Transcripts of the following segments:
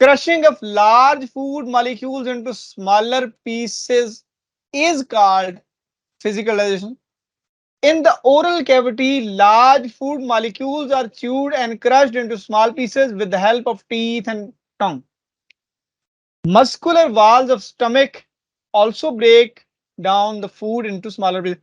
Crushing of large food molecules into smaller pieces is called physical digestion. In the oral cavity, large food molecules are chewed and crushed into small pieces with the help of teeth and tongue. Muscular walls of stomach also break down the food into smaller pieces.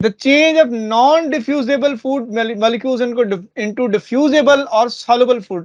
The change of non-diffusible food molecules into diffusible or soluble food.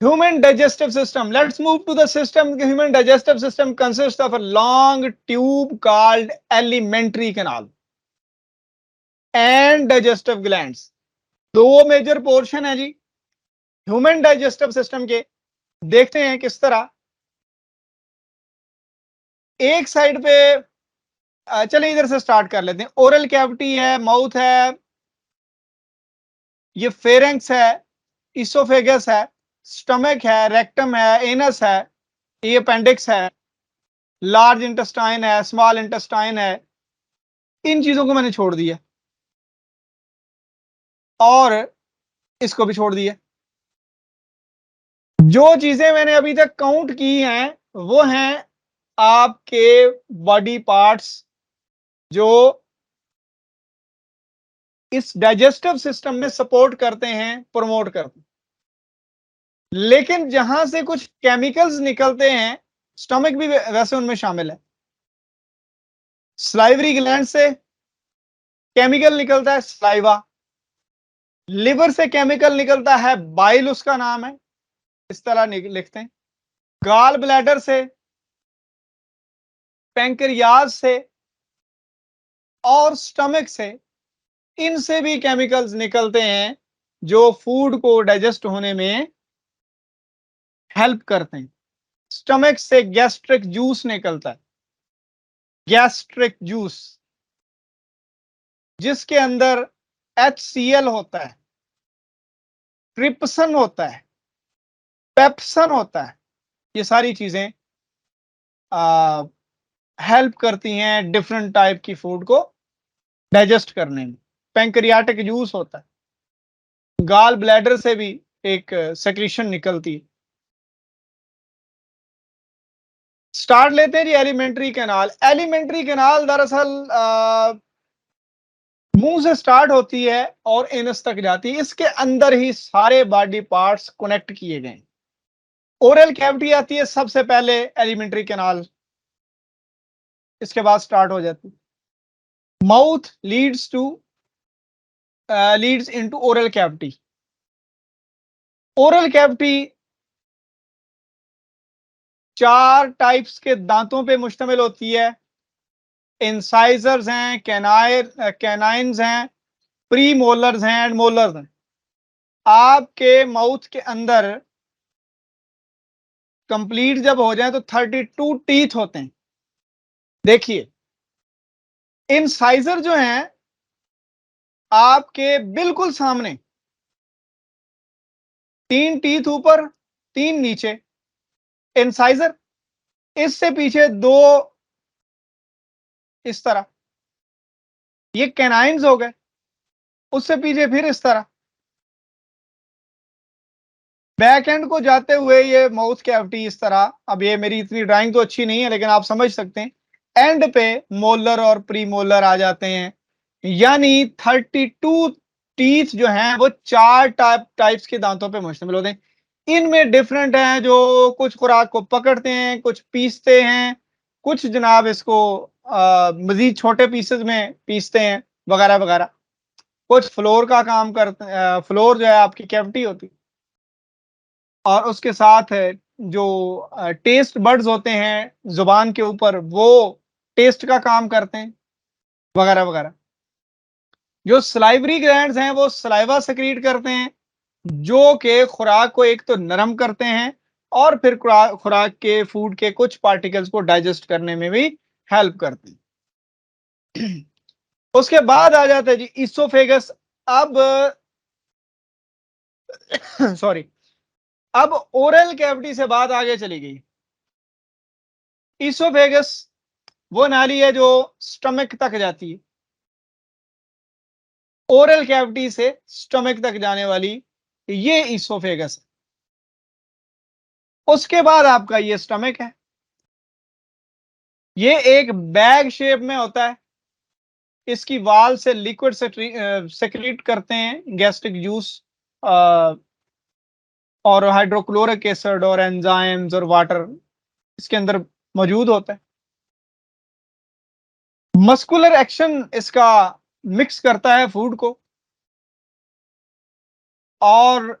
Human digestive system. Let's move to the system. The human digestive system consists of a long tube called alimentary canal and digestive glands. दो major portion है जी human digestive system के. देखते हैं किस तरह. एक side पे चलिए इधर से स्टार्ट कर लेते हैं. ओरल कैविटी है, माउथ है, ये फेरेंक्स है, इसोफेगस है, स्टमक है, रेक्टम है, एनस है, ये अपेंडिक्स है, लार्ज इंटेस्टाइन है, स्मॉल इंटेस्टाइन है. इन चीजों को मैंने छोड़ दिया और इसको भी छोड़ दिया. जो चीजें मैंने अभी तक काउंट की हैं वो हैं आपके बॉडी पार्ट्स जो इस डाइजेस्टिव सिस्टम में सपोर्ट करते हैं, प्रमोट करते हैं. लेकिन जहां से कुछ केमिकल्स निकलते हैं, स्टमक भी वैसे उनमें शामिल है. स्लाइवरी ग्लैंड से केमिकल निकलता है स्लाइवा. लिवर से केमिकल निकलता है बाइल, उसका नाम है, इस तरह लिखते हैं. गाल ब्लैडर से, पैंक्रियाज से और स्टमक से, इनसे भी केमिकल्स निकलते हैं जो फूड को डाइजेस्ट होने में हेल्प करते हैं. स्टमक से गैस्ट्रिक जूस निकलता है, गैस्ट्रिक जूस, जिसके अंदर HCl होता है, ट्रिप्सन होता है, पेप्सन होता है. ये सारी चीजें हेल्प करती हैं डिफरेंट टाइप की फूड को डाइजेस्ट करने में. पैंक्रियाटिक जूस होता है. गाल ब्लैडर से भी एक सेक्रीशन निकलती है. स्टार्ट लेते हैं जी एलिमेंट्री कैनाल. एलिमेंट्री कैनाल दरअसल मुंह से स्टार्ट होती है और एनस तक जाती है. इसके अंदर ही सारे बॉडी पार्ट्स कनेक्ट किए गए. ओरल कैविटी आती है सबसे पहले, एलिमेंट्री कैनाल इसके बाद स्टार्ट हो जाती है. Mouth Leeds into oral cavity. Oral cavity 4 types के दांतों पे मुश्तमिल होती है. इंसाइजर्स हैं, कैनाइन्स हैं, प्री मोलर्स हैं एंड मोलर्स हैं. आपके माउथ के अंदर कंप्लीट जब हो जाए तो 32 टीथ होते हैं. देखिए, इंसाइजर जो हैं आपके बिल्कुल सामने, 3 टीथ ऊपर, 3 नीचे. इंसाइजर, इससे पीछे 2 इस तरह, ये कैनाइन्स हो गए. उससे पीछे फिर इस तरह. बैक एंड को जाते हुए ये माउथ कैविटी इस तरह. अब ये मेरी इतनी ड्राइंग तो अच्छी नहीं है लेकिन आप समझ सकते हैं. एंड पे मोलर और प्री मोलर आ जाते हैं. यानी 32 टीथ जो हैं वो 4 टाइप्स के दांतों पे मुश्तमिल होते हैं. इनमें डिफरेंट हैं, जो कुछ खुराक को पकड़ते हैं, कुछ पीसते हैं, कुछ जनाब इसको मजीद छोटे पीसेस में पीसते हैं वगैरह वगैरह. कुछ फ्लोर का काम करते हैं. फ्लोर जो है आपकी कैविटी होती है और उसके साथ जो टेस्ट बड्स होते हैं जुबान के ऊपर, वो टेस्ट का काम करते हैं वगैरह वगैरह. जो सलाइवरी ग्लैंड्स हैं वो सलाइवा सेक्रीट करते हैं, जो कि खुराक को एक तो नरम करते हैं और फिर खुराक के फूड के कुछ पार्टिकल्स को डाइजेस्ट करने में भी हेल्प करते हैं. उसके बाद आ जाता है जी इसोफेगस. अब सॉरी, अब ओरल कैविटी से बात आगे चली गई. इसोफेगस वो नाली है जो स्टमक तक जाती है. ओरल कैविटी से स्टमक तक जाने वाली ये इसोफेगस है. उसके बाद आपका ये स्टमक है. ये एक बैग शेप में होता है. इसकी वाल से लिक्विड सेक्रीट करते हैं गैस्ट्रिक जूस और हाइड्रोक्लोरिक एसिड और एंजाइम्स और वाटर इसके अंदर मौजूद होता है. मस्कुलर एक्शन इसका मिक्स करता है फूड को और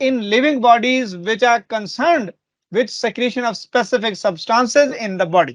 in living bodies which are concerned with secretion of specific substances in the body.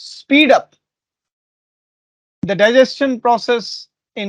speed up the digestion process in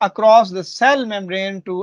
across the cell membrane to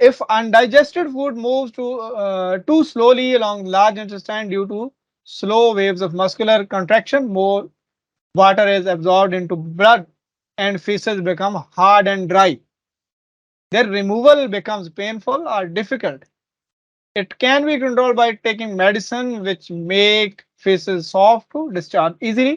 If undigested food moves too slowly along large intestine due to slow waves of muscular contraction, more water is absorbed into blood and feces become hard and dry. Their removal becomes painful or difficult. It can be controlled by taking medicine which make feces soft to discharge easily.